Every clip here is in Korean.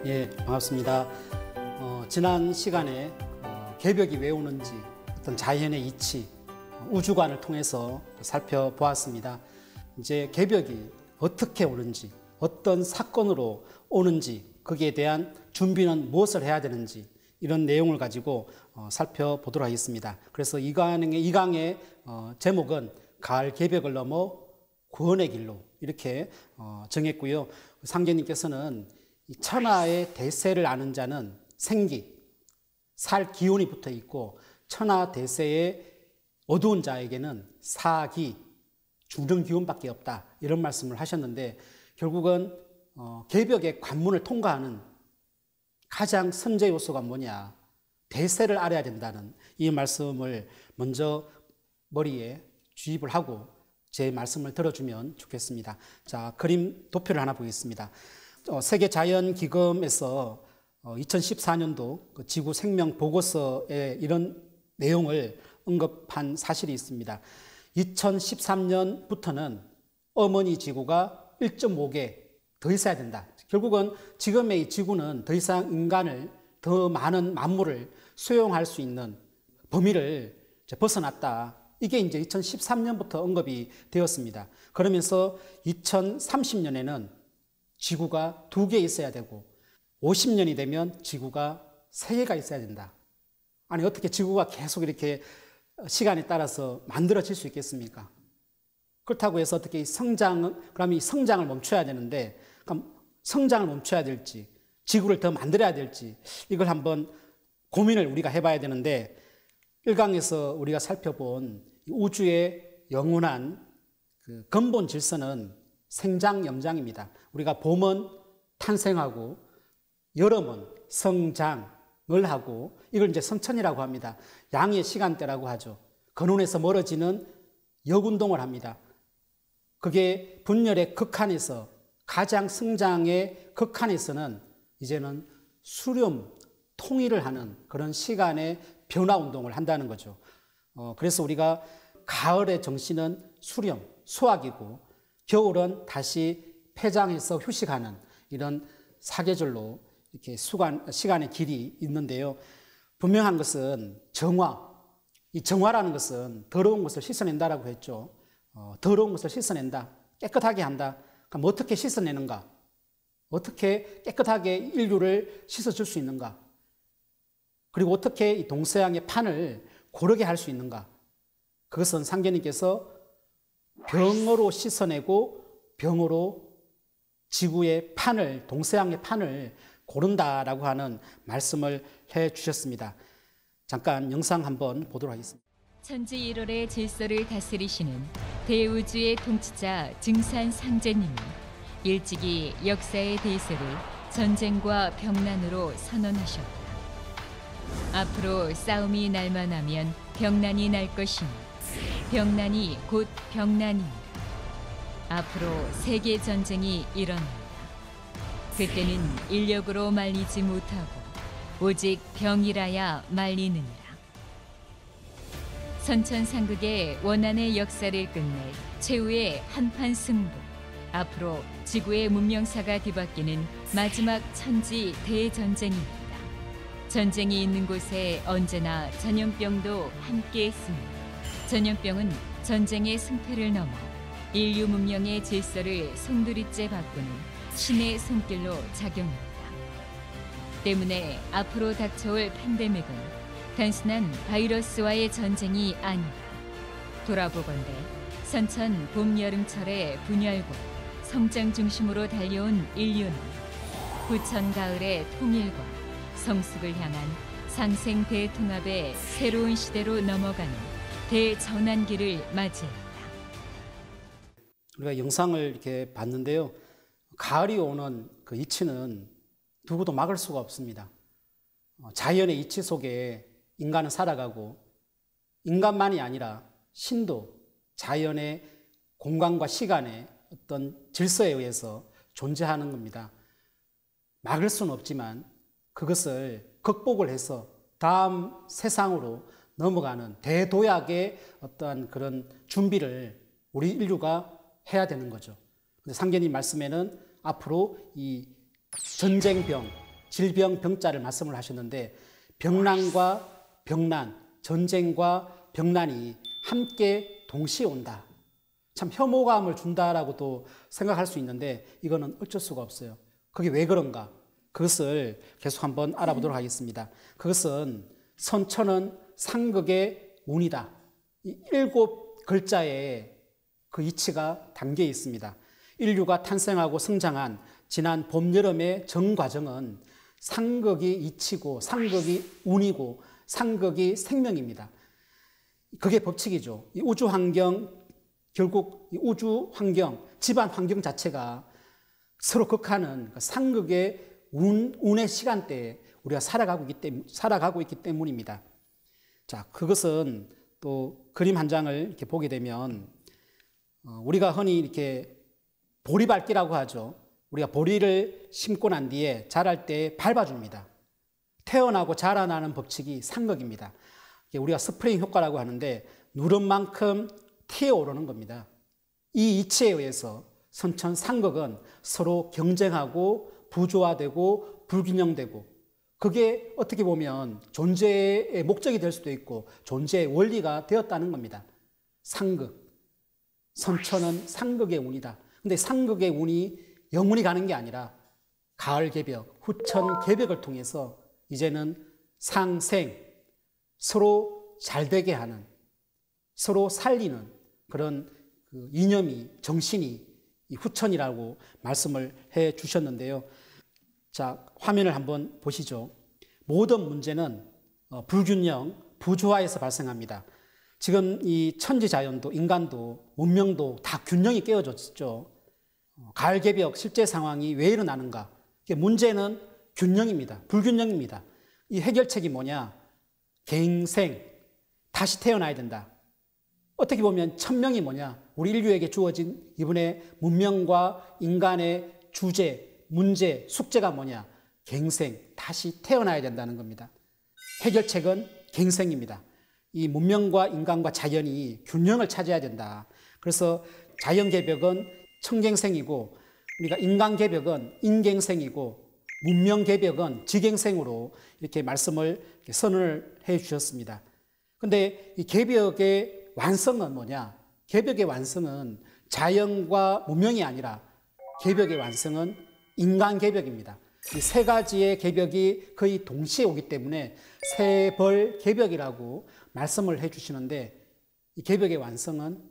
예, 반갑습니다. 지난 시간에 개벽이 왜 오는지 어떤 자연의 이치, 우주관을 통해서 살펴보았습니다. 이제 개벽이 어떻게 오는지, 어떤 사건으로 오는지, 거기에 대한 준비는 무엇을 해야 되는지 이런 내용을 가지고 살펴보도록 하겠습니다. 그래서 이 강의 제목은 가을 개벽을 넘어 구원의 길로 이렇게 정했고요. 상제님께서는 천하의 대세를 아는 자는 생기, 살 기운이 붙어 있고 천하 대세의 어두운 자에게는 사기, 죽는 기운밖에 없다 이런 말씀을 하셨는데 결국은 개벽의 관문을 통과하는 가장 선제 요소가 뭐냐, 대세를 알아야 된다는 이 말씀을 먼저 머리에 주입을 하고 제 말씀을 들어주면 좋겠습니다. 자, 그림 도표를 하나 보겠습니다. 세계자연기금에서 2014년도 지구 생명 보고서에 이런 내용을 언급한 사실이 있습니다. 2013년부터는 어머니 지구가 1.5개 더 있어야 된다. 결국은 지금의 이 지구는 더 이상 인간을, 더 많은 만물을 수용할 수 있는 범위를 벗어났다. 이게 이제 2013년부터 언급이 되었습니다. 그러면서 2030년에는 지구가 2개 있어야 되고 50년이 되면 지구가 3개가 있어야 된다. 아니 어떻게 지구가 계속 이렇게 시간에 따라서 만들어질 수 있겠습니까? 그렇다고 해서 어떻게 그럼 이 성장을 멈춰야 되는데, 그럼 성장을 멈춰야 될지 지구를 더 만들어야 될지 이걸 한번 고민을 우리가 해봐야 되는데, 1강에서 우리가 살펴본 우주의 영원한 그 근본 질서는 생장염장입니다. 우리가 봄은 탄생하고 여름은 성장을 하고 이걸 이제 성천이라고 합니다. 양의 시간대라고 하죠. 근원에서 멀어지는 역운동을 합니다. 그게 분열의 극한에서 가장 성장의 극한에서는 이제는 수렴, 통일을 하는 그런 시간의 변화 운동을 한다는 거죠. 그래서 우리가 가을의 정신은 수렴, 수확이고 겨울은 다시 폐장해서 휴식하는 이런 사계절로 이렇게 시간의 길이 있는데요. 분명한 것은 정화, 이 정화라는 것은 더러운 것을 씻어낸다라고 했죠. 더러운 것을 씻어낸다, 깨끗하게 한다. 그럼 어떻게 씻어내는가? 어떻게 깨끗하게 인류를 씻어줄 수 있는가? 그리고 어떻게 이 동서양의 판을 고르게 할 수 있는가? 그것은 상제님께서 병으로 씻어내고 병으로 지구의 판을, 동서양의 판을 고른다라고 하는 말씀을 해 주셨습니다. 잠깐 영상 한번 보도록 하겠습니다. 천지일월의 질서를 다스리시는 대우주의 통치자 증산 상제님이 일찍이 역사의 대세를 전쟁과 병난으로 선언하셨다. 앞으로 싸움이 날만하면 병난이 날 것이니 병난이 곧 병난이니라. 앞으로 세계 전쟁이 일어난다. 그때는 인력으로 말리지 못하고 오직 병이라야 말리느니라. 선천상극의 원한의 역사를 끝낼 최후의 한판 승부. 앞으로 지구의 문명사가 뒤바뀌는 마지막 천지 대전쟁입니다. 전쟁이 있는 곳에 언제나 전염병도 함께 있습니다. 전염병은 전쟁의 승패를 넘어 인류 문명의 질서를 송두리째 바꾸는 신의 손길로 작용합니다. 때문에 앞으로 닥쳐올 팬데믹은 단순한 바이러스와의 전쟁이 아니다. 돌아보건대 선천 봄 여름철의 분열과 성장 중심으로 달려온 인류는 부천 가을의 통일과 성숙을 향한 상생 대통합의 새로운 시대로 넘어가는 대전환기를 맞이했다. 우리가 영상을 이렇게 봤는데요. 가을이 오는 그 이치는 누구도 막을 수가 없습니다. 자연의 이치 속에 인간은 살아가고 인간만이 아니라 신도 자연의 공간과 시간의 어떤 질서에 의해서 존재하는 겁니다. 막을 수는 없지만 그것을 극복을 해서 다음 세상으로 넘어가는 대도약의 어떠한 그런 준비를 우리 인류가 해야 되는 거죠. 근데 상계님 말씀에는 앞으로 이 전쟁병, 질병, 병자를 말씀을 하셨는데 병난과 병난, 전쟁과 병난이 함께 동시에 온다. 참 혐오감을 준다라고도 생각할 수 있는데 이거는 어쩔 수가 없어요. 그게 왜 그런가? 그것을 계속 한번 알아보도록 하겠습니다. 그것은 선천은 상극의 운이다. 이 7글자에 그 이치가 담겨 있습니다. 인류가 탄생하고 성장한 지난 봄, 여름의 정 과정은 상극이 이치고 상극이 운이고 상극이 생명입니다. 그게 법칙이죠. 이 우주 환경, 결국 이 우주 환경, 집안 환경 자체가 서로 극하는 상극의 운의 시간대에 우리가 살아가고 있기 때문입니다. 자, 그것은 또 그림 한 장을 이렇게 보게 되면 우리가 흔히 이렇게 보리밟기라고 하죠. 우리가 보리를 심고 난 뒤에 자랄 때 밟아줍니다. 태어나고 자라나는 법칙이 상극입니다. 우리가 스프링 효과라고 하는데 누른 만큼 튀어오르는 겁니다. 이 이치에 의해서 선천 상극은 서로 경쟁하고 부조화되고 불균형되고 그게 어떻게 보면 존재의 목적이 될 수도 있고 존재의 원리가 되었다는 겁니다. 상극. 선천은 상극의 운이다. 근데 상극의 운이 영원히 가는 게 아니라 가을 개벽, 후천 개벽을 통해서 이제는 상생, 서로 잘 되게 하는, 서로 살리는 그런 그 이념이, 정신이 이 후천이라고 말씀을 해 주셨는데요. 자, 화면을 한번 보시죠. 모든 문제는 불균형, 부조화에서 발생합니다. 지금 이 천지자연도, 인간도, 문명도 다 균형이 깨어졌죠. 가을 개벽 실제 상황이 왜 일어나는가? 문제는 균형입니다. 불균형입니다. 이 해결책이 뭐냐? 갱생, 다시 태어나야 된다. 어떻게 보면 천명이 뭐냐? 우리 인류에게 주어진 이번에 문명과 인간의 주제, 문제, 숙제가 뭐냐? 갱생, 다시 태어나야 된다는 겁니다. 해결책은 갱생입니다. 이 문명과 인간과 자연이 균형을 찾아야 된다. 그래서 자연개벽은 청갱생이고 우리가 인간개벽은 인갱생이고 문명개벽은 지갱생으로 이렇게 말씀을 선언을 해 주셨습니다. 그런데 이 개벽의 완성은 뭐냐? 개벽의 완성은 자연과 문명이 아니라 개벽의 완성은 인간개벽입니다. 이 세 가지의 개벽이 거의 동시에 오기 때문에 세벌개벽이라고 말씀을 해 주시는데 이 개벽의 완성은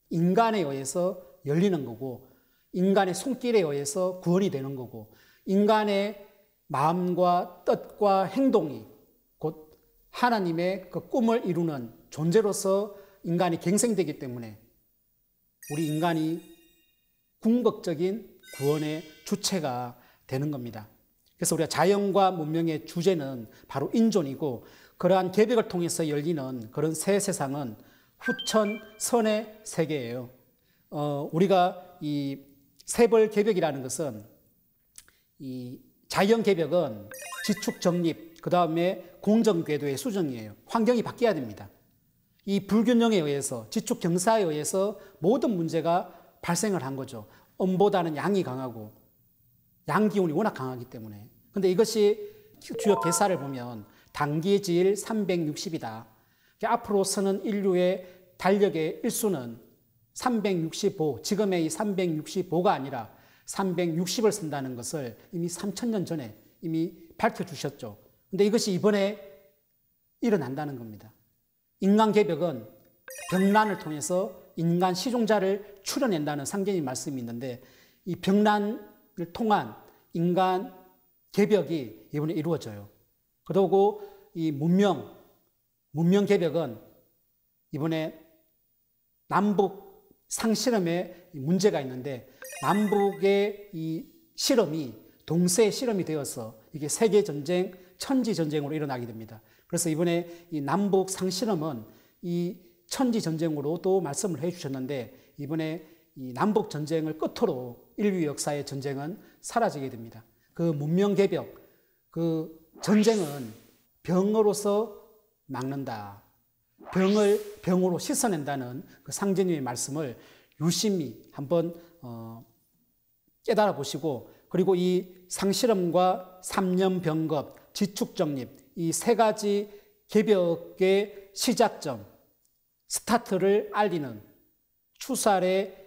인간에 의해서 열리는 거고 인간의 손길에 의해서 구원이 되는 거고 인간의 마음과 뜻과 행동이 곧 하나님의 그 꿈을 이루는 존재로서 인간이 갱생되기 때문에 우리 인간이 궁극적인 구원의 주체가 되는 겁니다. 그래서 우리가 자연과 문명의 주제는 바로 인존이고 그러한 개벽을 통해서 열리는 그런 새 세상은 후천 선의 세계예요. 우리가 이 세벌 개벽이라는 것은 이 자연 개벽은 지축 정립, 그 다음에 공정 궤도의 수정이에요. 환경이 바뀌어야 됩니다. 이 불균형에 의해서 지축 경사에 의해서 모든 문제가 발생을 한 거죠. 음보다는 양이 강하고 양 기운이 워낙 강하기 때문에. 근데 이것이 주요 계사를 보면 단기질 360이다. 앞으로 서는 인류의 달력의 일수는 365, 지금의 이 365가 아니라 360을 쓴다는 것을 이미 3000년 전에 이미 밝혀주셨죠. 근데 이것이 이번에 일어난다는 겁니다. 인간개벽은 병난을 통해서 인간 시종자를 추려낸다는 상징의 말씀이 있는데 이 병난을 통한 인간 개벽이 이번에 이루어져요. 그리고 이 문명 개벽은 이번에 남북 상실험에 문제가 있는데 남북의 이 실험이 동시에 실험이 되어서 이게 세계 전쟁, 천지 전쟁으로 일어나게 됩니다. 그래서 이번에 이 남북 상실험은 이 천지 전쟁으로도 말씀을 해주셨는데 이번에 이 남북 전쟁을 끝으로 인류 역사의 전쟁은 사라지게 됩니다. 그 문명 개벽, 그 전쟁은 병으로서 막는다. 병을 병으로 씻어낸다는 그 상제님의 말씀을 유심히 한번 깨달아 보시고 그리고 이 상실험과 3년 병겁, 지축정립 이 세 가지 개벽의 시작점, 스타트를 알리는 추살의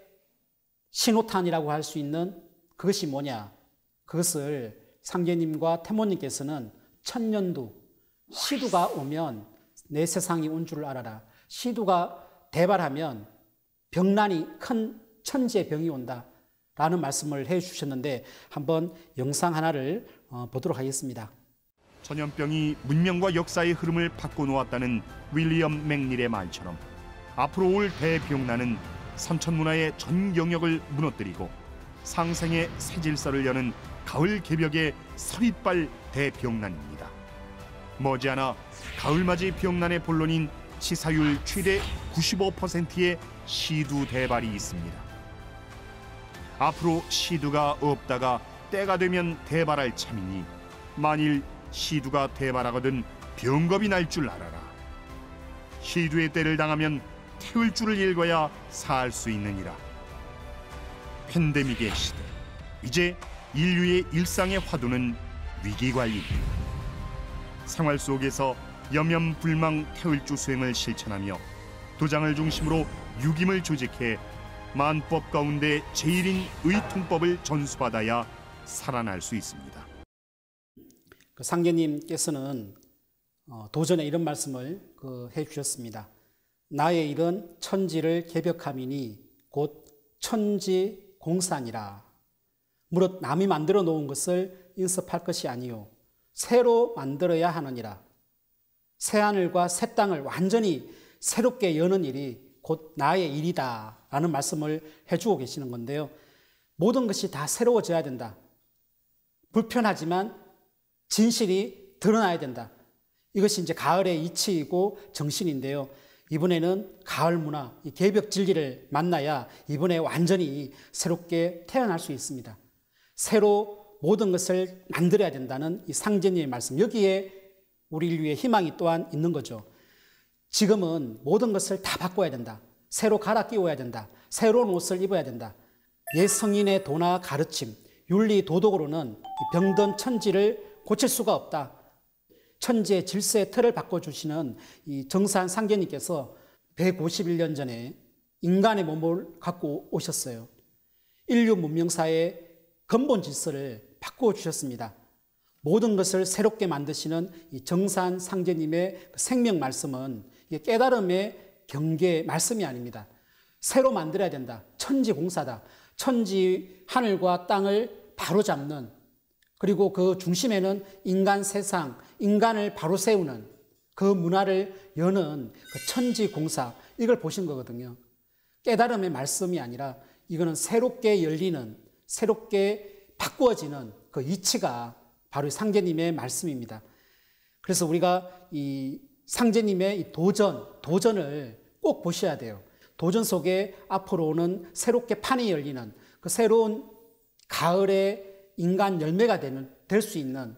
신호탄이라고 할 수 있는 그것이 뭐냐? 그것을 상제님과 태모님께서는 천년두, 시두가 오면 내 세상이 온 줄을 알아라. 시두가 대발하면 병난이 큰 천지의 병이 온다 라는 말씀을 해주셨는데 한번 영상 하나를 보도록 하겠습니다. 전염병이 문명과 역사의 흐름을 바꿔놓았다는 윌리엄 맥닐의 말처럼 앞으로 올 대병난은 선천문화의 전 영역을 무너뜨리고 상생의 새 질서를 여는 가을 개벽의 서릿발 대병난입니다. 머지않아 가을맞이 병난의 본론인 치사율 최대 95%의 시두 대발이 있습니다. 앞으로 시두가 없다가 때가 되면 대발할 참이니 만일 시두가 대발하거든 병겁이 날 줄 알아라. 시두의 때를 당하면 태울 줄을 읽어야 살 수 있느니라. 팬데믹의 시대, 이제 인류의 일상의 화두는 위기관리입니다. 생활 속에서 염염불망 태울주 수행을 실천하며 도장을 중심으로 유김을 조직해 만법 가운데 제일인 의통법을 전수받아야 살아날 수 있습니다. 상제님께서는 도전에 이런 말씀을 해주셨습니다. 나의 일은 천지를 개벽함이니 곧 천지공산이라. 무릇 남이 만들어 놓은 것을 인습할 것이 아니요 새로 만들어야 하느니라. 새하늘과 새 땅을 완전히 새롭게 여는 일이 곧 나의 일이다 라는 말씀을 해주고 계시는 건데요. 모든 것이 다 새로워져야 된다. 불편하지만 진실이 드러나야 된다. 이것이 이제 가을의 이치이고 정신인데요. 이번에는 가을 문화, 이 개벽 진리를 만나야 이번에 완전히 새롭게 태어날 수 있습니다. 새로 모든 것을 만들어야 된다는 이 상제님의 말씀, 여기에 우리 인류의 희망이 또한 있는 거죠. 지금은 모든 것을 다 바꿔야 된다. 새로 갈아 끼워야 된다. 새로운 옷을 입어야 된다. 옛 성인의 도나 가르침, 윤리 도덕으로는 병든 천지를 고칠 수가 없다. 천지의 질서의 틀을 바꿔주시는 이 정산 상제님께서 151년 전에 인간의 몸을 갖고 오셨어요. 인류 문명사의 근본 질서를 바꾸어 주셨습니다. 모든 것을 새롭게 만드시는 이 정산 상제님의 생명 말씀은 깨달음의 경계의 말씀이 아닙니다. 새로 만들어야 된다. 천지공사다. 천지 하늘과 땅을 바로잡는, 그리고 그 중심에는 인간 세상, 인간을 바로 세우는 그 문화를 여는 그 천지공사, 이걸 보신 거거든요. 깨달음의 말씀이 아니라 이거는 새롭게 열리는, 새롭게 바꾸어지는 그 이치가 바로 상제님의 말씀입니다. 그래서 우리가 이 상제님의 이 도전을 꼭 보셔야 돼요. 도전 속에 앞으로 오는 새롭게 판이 열리는 그 새로운 가을의 인간 열매가 될 수 있는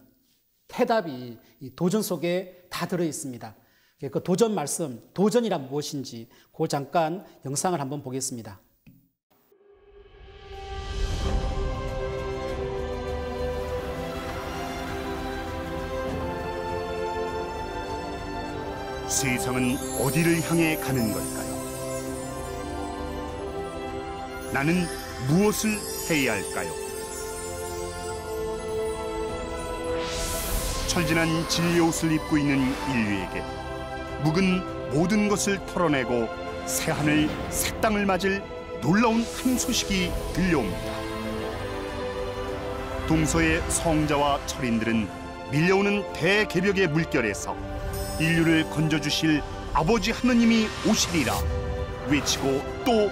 해답이 이 도전 속에 다 들어 있습니다. 그 도전 말씀, 도전이란 무엇인지 그 잠깐 영상을 한번 보겠습니다. 세상은 어디를 향해 가는 걸까요? 나는 무엇을 해야 할까요? 철진한 진리의 옷을 입고 있는 인류에게 묵은 모든 것을 털어내고 새하늘 새 땅을 맞을 놀라운 한 소식이 들려옵니다. 동서의 성자와 철인들은 밀려오는 대개벽의 물결에서 인류를 건져주실 아버지 하느님이 오시리라 외치고 또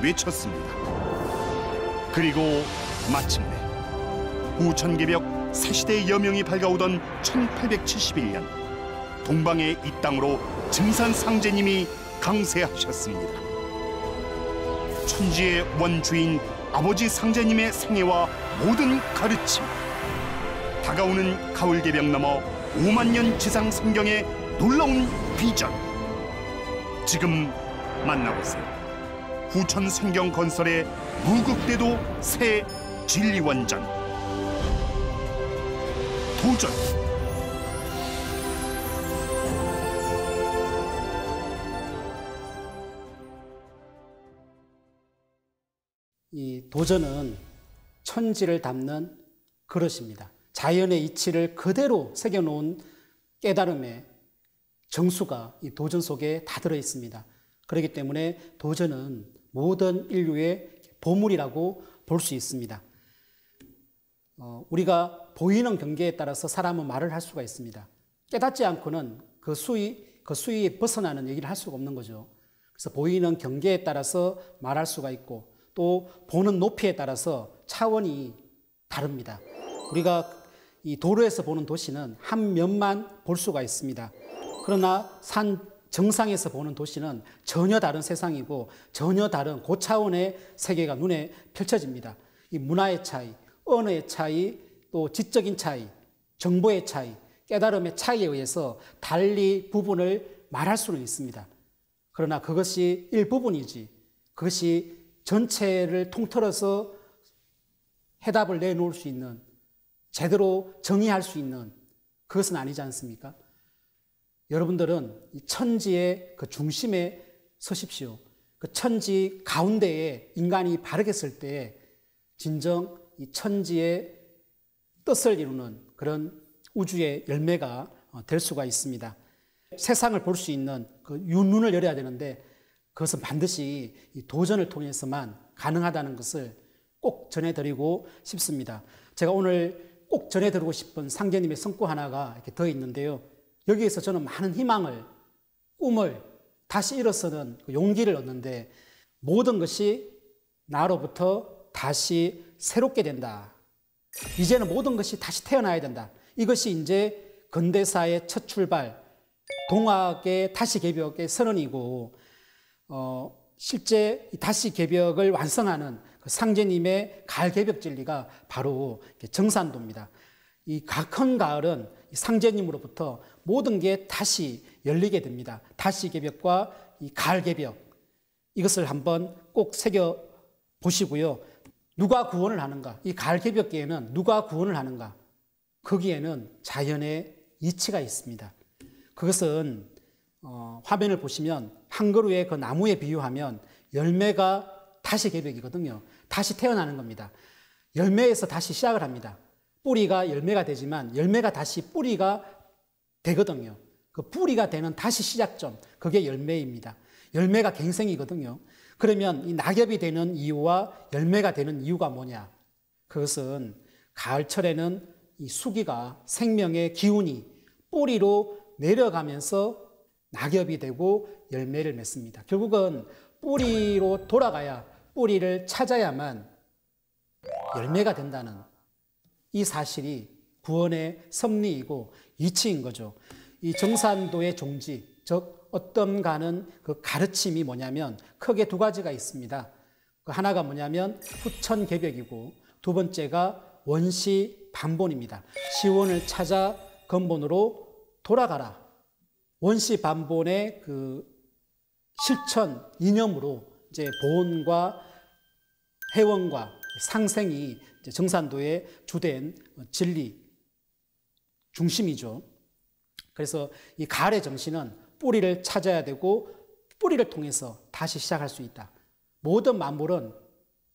외쳤습니다. 그리고 마침내 후천개벽 새시대의 여명이 밝아오던 1871년 동방의 이 땅으로 증산 상제님이 강세하셨습니다. 천지의 원주인 아버지 상제님의 생애와 모든 가르침, 다가오는 가을개벽 넘어 5만 년 지상 성경의 놀라운 비전, 지금 만나보세요. 후천 성경 건설의 무극대도 새 진리원전 도전. 이 도전은 천지를 담는 그릇입니다. 자연의 이치를 그대로 새겨놓은 깨달음의 정수가 이 도전 속에 다 들어 있습니다. 그렇기 때문에 도전은 모든 인류의 보물이라고 볼 수 있습니다. 우리가 보이는 경계에 따라서 사람은 말을 할 수가 있습니다. 깨닫지 않고는 그 수위에 벗어나는 얘기를 할 수가 없는 거죠. 그래서 보이는 경계에 따라서 말할 수가 있고 또 보는 높이에 따라서 차원이 다릅니다. 우리가 이 도로에서 보는 도시는 한 면만 볼 수가 있습니다. 그러나 산 정상에서 보는 도시는 전혀 다른 세상이고 전혀 다른 고차원의 세계가 눈에 펼쳐집니다. 이 문화의 차이, 언어의 차이, 또 지적인 차이, 정보의 차이, 깨달음의 차이에 의해서 달리 부분을 말할 수는 있습니다. 그러나 그것이 일부분이지 그것이 전체를 통틀어서 해답을 내놓을 수 있는, 제대로 정의할 수 있는 그것은 아니지 않습니까? 여러분들은 이 천지의 그 중심에 서십시오. 그 천지 가운데에 인간이 바르게 설 때 진정 이 천지의 뜻을 이루는 그런 우주의 열매가 될 수가 있습니다. 세상을 볼 수 있는 그 눈을 열어야 되는데 그것은 반드시 이 도전을 통해서만 가능하다는 것을 꼭 전해드리고 싶습니다. 제가 오늘 꼭 전해드리고 싶은 상제님의 성구 하나가 이렇게 더 있는데요. 여기에서 저는 많은 희망을, 꿈을 다시 일어서는 용기를 얻는데 모든 것이 나로부터 다시 새롭게 된다. 이제는 모든 것이 다시 태어나야 된다. 이것이 이제 근대사의 첫 출발, 동학의 다시 개벽의 선언이고 실제 다시 개벽을 완성하는 그 상제님의 가을 개벽 진리가 바로 정산도입니다. 이 큰 가을은 상제님으로부터 모든 게 다시 열리게 됩니다. 다시 개벽과 이 가을 개벽, 이것을 한번 꼭 새겨 보시고요. 누가 구원을 하는가? 이 가을 개벽기에는 누가 구원을 하는가? 거기에는 자연의 이치가 있습니다. 그것은 화면을 보시면 한 그루의 그 나무에 비유하면 열매가 다시 개벽이거든요. 다시 태어나는 겁니다. 열매에서 다시 시작을 합니다. 뿌리가 열매가 되지만 열매가 다시 뿌리가 되거든요. 그 뿌리가 되는 다시 시작점, 그게 열매입니다. 열매가 갱생이거든요. 그러면 이 낙엽이 되는 이유와 열매가 되는 이유가 뭐냐? 그것은 가을철에는 이 수기가 생명의 기운이 뿌리로 내려가면서 낙엽이 되고 열매를 맺습니다. 결국은 뿌리로 돌아가야, 뿌리를 찾아야만 열매가 된다는 이 사실이 구원의 섭리이고 이치인 거죠. 이 정산도의 종지, 즉 어떤가는 그 가르침이 뭐냐면 크게 두 가지가 있습니다. 그 하나가 뭐냐면 후천개벽이고 두 번째가 원시반본입니다. 시원을 찾아 근본으로 돌아가라. 원시반본의 그 실천 이념으로 이제 보온과 회원과 상생이 이제 정산도의 주된 진리 중심이죠. 그래서 이 가을의 정신은 뿌리를 찾아야 되고 뿌리를 통해서 다시 시작할 수 있다. 모든 만물은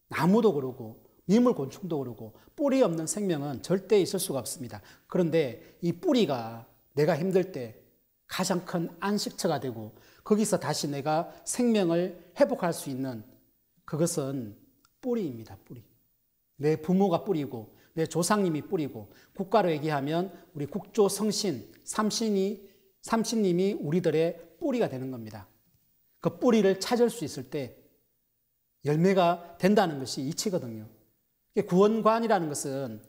나무도 그러고 미물 곤충도 그러고 뿌리 없는 생명은 절대 있을 수가 없습니다. 그런데 이 뿌리가 내가 힘들 때 가장 큰 안식처가 되고 거기서 다시 내가 생명을 회복할 수 있는 그것은 뿌리입니다. 뿌리. 내 부모가 뿌리고 내 조상님이 뿌리고 국가로 얘기하면 우리 국조 성신, 삼신님이 우리들의 뿌리가 되는 겁니다. 그 뿌리를 찾을 수 있을 때 열매가 된다는 것이 이치거든요. 구원관이라는 것은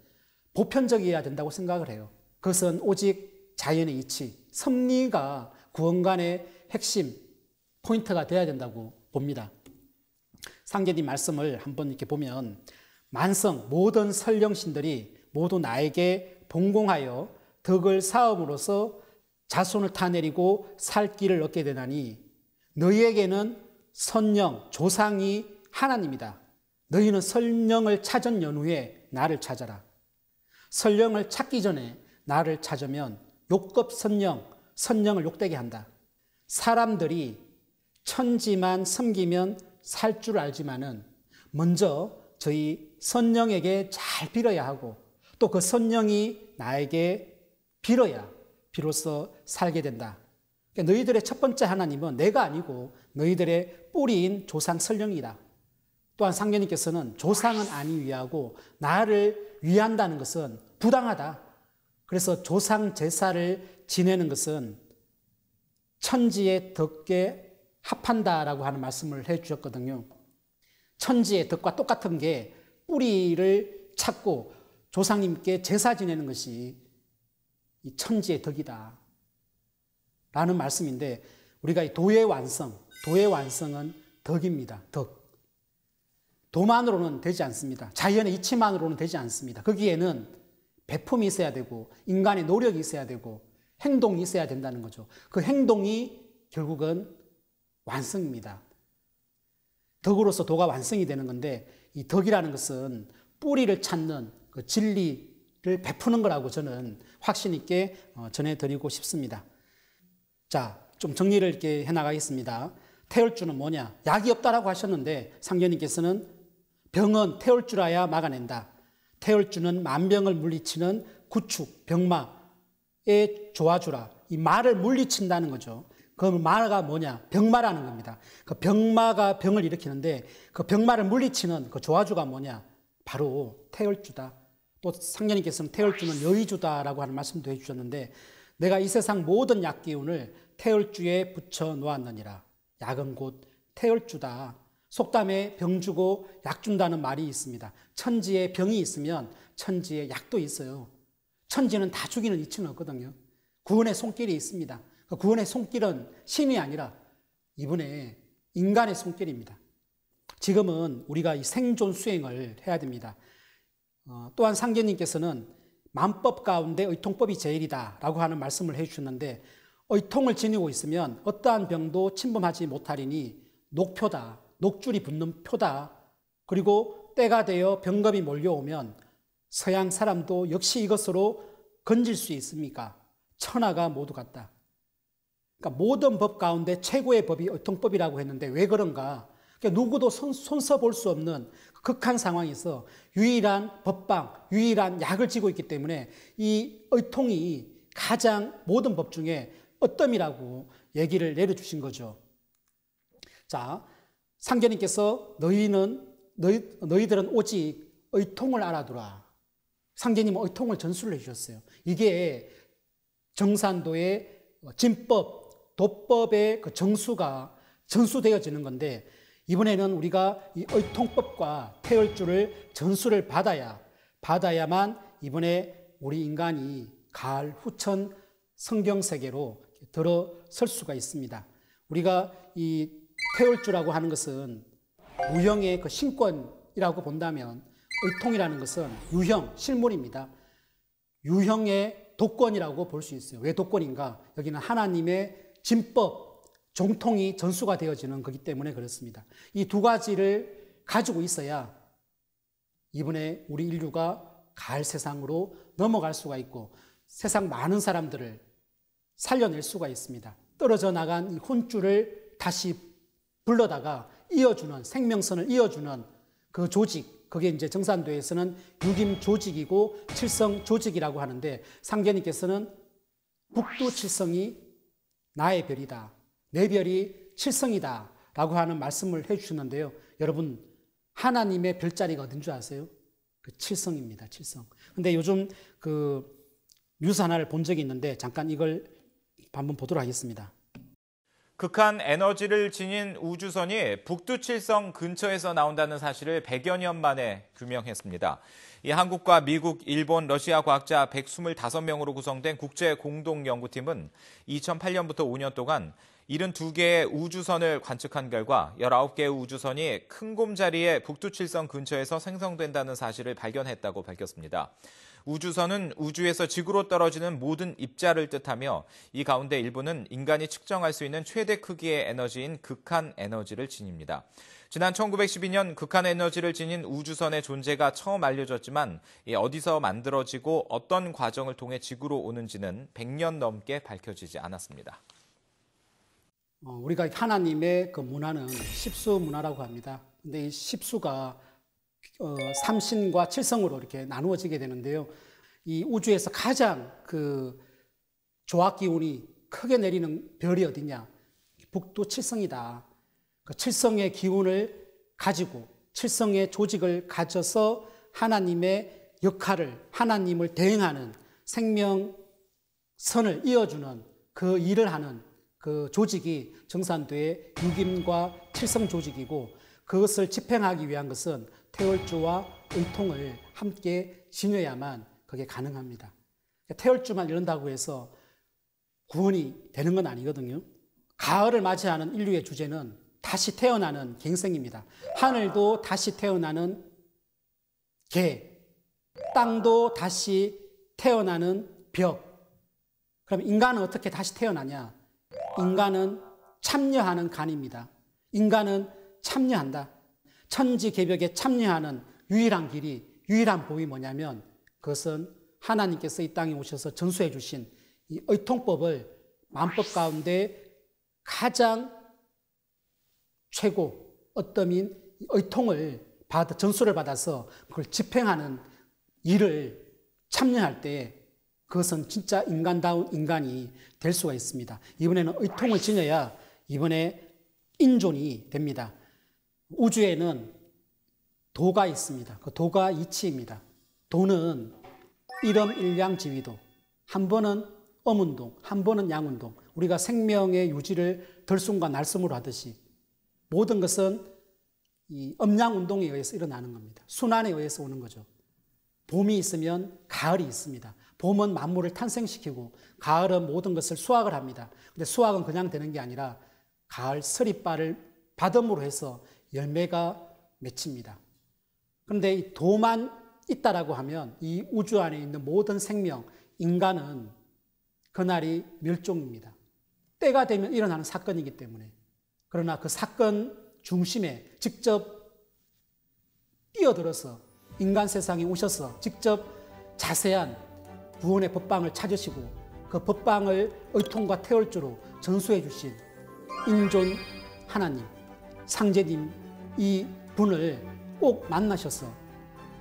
보편적이어야 된다고 생각을 해요. 그것은 오직 자연의 이치, 섭리가 구원관의 핵심 포인트가 되어야 된다고 봅니다. 상제님 말씀을 한번 이렇게 보면 만성 모든 선령신들이 모두 나에게 봉공하여 덕을 쌓음으로써 자손을 타내리고 살 길을 얻게 되나니 너희에게는 선령, 조상이 하나님이다. 너희는 선령을 찾은 연후에 나를 찾아라. 선령을 찾기 전에 나를 찾으면 욕급 선령을 욕되게 한다. 사람들이 천지만 섬기면 살 줄 알지만은 먼저 저희 선령에게 잘 빌어야 하고 또 그 선령이 나에게 빌어야 비로소 살게 된다. 그러니까 너희들의 첫 번째 하나님은 내가 아니고 너희들의 뿌리인 조상 선령이다. 또한 상견님께서는 조상은 아니 위하고 나를 위한다는 것은 부당하다. 그래서 조상 제사를 지내는 것은 천지의 덕에 합한다라고 하는 말씀을 해 주셨거든요. 천지의 덕과 똑같은 게 뿌리를 찾고 조상님께 제사 지내는 것이 이 천지의 덕이다 라는 말씀인데, 우리가 이 도의 완성은 덕입니다. 덕. 도만으로는 되지 않습니다. 자연의 이치만으로는 되지 않습니다. 거기에는 배품이 있어야 되고 인간의 노력이 있어야 되고 행동이 있어야 된다는 거죠. 그 행동이 결국은 완성입니다. 덕으로서 도가 완성이 되는 건데, 이 덕이라는 것은 뿌리를 찾는 그 진리를 베푸는 거라고 저는 확신 있게 전해드리고 싶습니다. 자, 좀 정리를 이렇게 해나가겠습니다. 태울주는 뭐냐? 약이 없다라고 하셨는데 상견님께서는 병은 태울 줄 알아야 막아낸다. 태울주는 만병을 물리치는 구축, 병마의 조아주라. 이 마를 물리친다는 거죠. 그 마가 뭐냐? 병마라는 겁니다. 그 병마가 병을 일으키는데 그 병마를 물리치는 그 조아주가 뭐냐? 바로 태울주다. 또 상견님께서는 태울주는 여의주다라고 하는 말씀도 해주셨는데, 내가 이 세상 모든 약기운을 태울주에 붙여 놓았느니라. 약은 곧 태울주다. 속담에 병 주고 약 준다는 말이 있습니다. 천지에 병이 있으면 천지에 약도 있어요. 천지는 다 죽이는 이치는 없거든요. 구원의 손길이 있습니다. 그 구원의 손길은 신이 아니라 이분의 인간의 손길입니다. 지금은 우리가 이 생존 수행을 해야 됩니다. 또한 상견님께서는 만법 가운데 의통법이 제일이다 라고 하는 말씀을 해주셨는데, 의통을 지니고 있으면 어떠한 병도 침범하지 못하리니 녹표다. 녹줄이 붙는 표다. 그리고 때가 되어 병겁이 몰려오면 서양 사람도 역시 이것으로 건질 수 있습니까? 천하가 모두 같다. 그러니까 모든 법 가운데 최고의 법이 의통법이라고 했는데 왜 그런가? 그러니까 누구도 손써 볼 수 없는 극한 상황에서 유일한 법방, 유일한 약을 쥐고 있기 때문에 이 의통이 가장 모든 법 중에 어뜸이라고 얘기를 내려주신 거죠. 자, 상견님께서 너희들은 오직 의통을 알아두라. 상견님은 의통을 전수를 해주셨어요. 이게 정산도의 진법, 도법의 그 정수가 전수되어지는 건데, 이번에는 우리가 이 의통법과 태울주를 전수를 받아야만 이번에 우리 인간이 가을 후천 성경세계로 들어설 수가 있습니다. 우리가 이 태울주라고 하는 것은 무형의 그 신권이라고 본다면, 의통이라는 것은 유형, 실물입니다. 유형의 도권이라고 볼 수 있어요. 왜 도권인가? 여기는 하나님의 진법, 정통이 전수가 되어지는 거기 때문에 그렇습니다. 이 두 가지를 가지고 있어야 이번에 우리 인류가 가을 세상으로 넘어갈 수가 있고 세상 많은 사람들을 살려낼 수가 있습니다. 떨어져 나간 이 혼줄을 다시 불러다가 이어주는, 생명선을 이어주는 그 조직, 그게 이제 정산도에서는 육임 조직이고 칠성 조직이라고 하는데, 상견님께서는 북두칠성이 나의 별이다. 내 별이 칠성이다 라고 하는 말씀을 해주셨는데요. 여러분, 하나님의 별자리가 어딘 줄 아세요? 그 칠성입니다. 칠성. 근데 요즘 그 뉴스 하나를 본 적이 있는데 잠깐 이걸 한번 보도록 하겠습니다. 극한 에너지를 지닌 우주선이 북두칠성 근처에서 나온다는 사실을 100여 년 만에 규명했습니다. 이 한국과 미국, 일본, 러시아 과학자 125명으로 구성된 국제 공동연구팀은 2008년부터 5년 동안 72개의 우주선을 관측한 결과 19개의 우주선이 큰 곰자리의 북두칠성 근처에서 생성된다는 사실을 발견했다고 밝혔습니다. 우주선은 우주에서 지구로 떨어지는 모든 입자를 뜻하며 이 가운데 일부는 인간이 측정할 수 있는 최대 크기의 에너지인 극한 에너지를 지닙니다. 지난 1912년 극한 에너지를 지닌 우주선의 존재가 처음 알려졌지만 어디서 만들어지고 어떤 과정을 통해 지구로 오는지는 100년 넘게 밝혀지지 않았습니다. 우리가 하나님의 그 문화는 십수 문화라고 합니다. 근데 이 십수가 삼신과 칠성으로 이렇게 나누어지게 되는데요. 이 우주에서 가장 그 조악 기운이 크게 내리는 별이 어디냐? 북두 칠성이다. 그 칠성의 기운을 가지고 칠성의 조직을 가져서 하나님의 역할을, 하나님을 대행하는 생명선을 이어주는 그 일을 하는 그 조직이 정산도의 유김과 칠성 조직이고, 그것을 집행하기 위한 것은 태월주와 의통을 함께 지녀야만 그게 가능합니다. 태월주만 이런다고 해서 구원이 되는 건 아니거든요. 가을을 맞이하는 인류의 주제는 다시 태어나는 갱생입니다. 하늘도 다시 태어나는 개, 땅도 다시 태어나는 벽. 그럼 인간은 어떻게 다시 태어나냐? 인간은 참여하는 간입니다. 인간은 참여한다. 천지개벽에 참여하는 유일한 길이, 유일한 법이 뭐냐면 그것은 하나님께서 이 땅에 오셔서 전수해 주신 이 의통법을 만법 가운데 가장 최고 어떠민 의통을 전수를 받아서 그걸 집행하는 일을 참여할 때 그것은 진짜 인간다운 인간이 될 수가 있습니다. 이번에는 의통을 지녀야 이번에 인존이 됩니다. 우주에는 도가 있습니다. 그 도가 이치입니다. 도는 일엄일양지위도, 한 번은 엄운동, 한 번은 양운동. 우리가 생명의 유지를 들숨과 날숨으로 하듯이 모든 것은 이 âm 양운동에 의해서 일어나는 겁니다. 순환에 의해서 오는 거죠. 봄이 있으면 가을이 있습니다. 봄은 만물을 탄생시키고 가을은 모든 것을 수확을 합니다. 근데 수확은 그냥 되는 게 아니라 가을 서리바를 받음으로 해서 열매가 맺힙니다. 그런데 이 도만 있다라고 하면 이 우주 안에 있는 모든 생명, 인간은 그날이 멸종입니다. 때가 되면 일어나는 사건이기 때문에. 그러나 그 사건 중심에 직접 뛰어들어서 인간 세상에 오셔서 직접 자세한 구원의 법방을 찾으시고 그 법방을 의통과 태월주로 전수해 주신 인존 하나님, 상제님 이 분을 꼭 만나셔서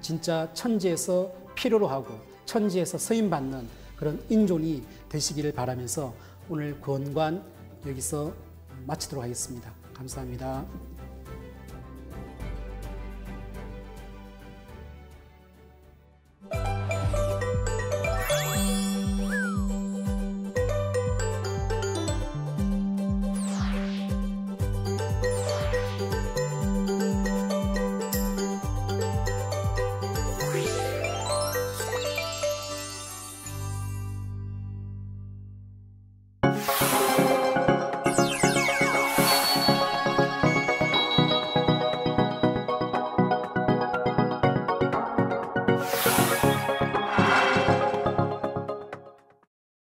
진짜 천지에서 필요로 하고 천지에서 쓰임받는 그런 인존이 되시기를 바라면서 오늘 권관 여기서 마치도록 하겠습니다. 감사합니다.